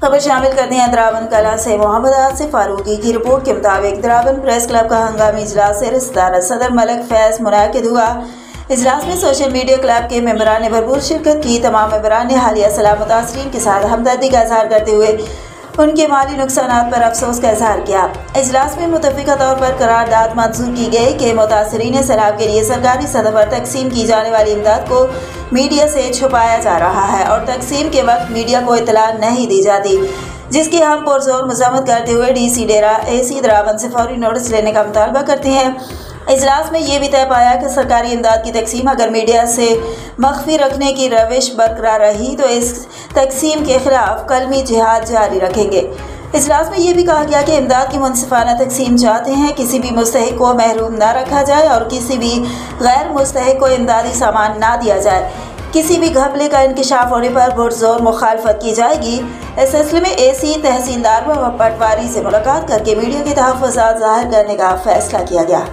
खबर शामिल करते हैं द्रावन कला से मोहम्मद आसिफ फारूकी की रिपोर्ट के मुताबिक द्रावन प्रेस क्लब का हंगामी इजलास रिश्तेदार सदर मलिक फैज मुनाकिद हुआ। इजलास में सोशल मीडिया क्लब के मेंबरान ने भरपूर शिरकत की। तमाम मेंबरान ने हालिया सलाह मुतासरीन के साथ हमदर्दी का इजहार करते हुए उनके माली नुकसानात पर अफसोस का इजहार किया। इजलास में मुतफ़िका तौर पर करारदाद मंजूर की गई कि मुतासरीन सैलाब के लिए सरकारी सतह पर तकसीम की जाने वाली इमदाद को मीडिया से छुपाया जा रहा है और तकसीम के वक्त मीडिया को इतला नहीं दी जाती, जिसकी हम पुरजोर मज़म्मत करते हुए DC डेरा AC द्रावन से फौरी नोटिस लेने का मुतालबा करते हैं। इजलास में ये भी तय पाया कि सरकारी इमदाद की तकसीम अगर मीडिया से मख्फी रखने की रविश बरकरार रही तो इस तकसीम के खिलाफ कलमी जिहाद जारी रखेंगे। इजलास में ये भी कहा गया कि इमदाद की मुनसिफाना तकसीम चाहते हैं, किसी भी मुस्तहिक को महरूम ना रखा जाए और किसी भी गैर मुस्तहिक को इमदादी सामान ना दिया जाए। किसी भी घपले का इंकशाफ होने पर पुरजोर मुखालफत की जाएगी। इस सिलसिले में AC तहसीलदार व पटवारी से मुलाकात करके मीडिया के तहफ़्फ़ुज़ात ज़ाहिर करने का फैसला किया गया।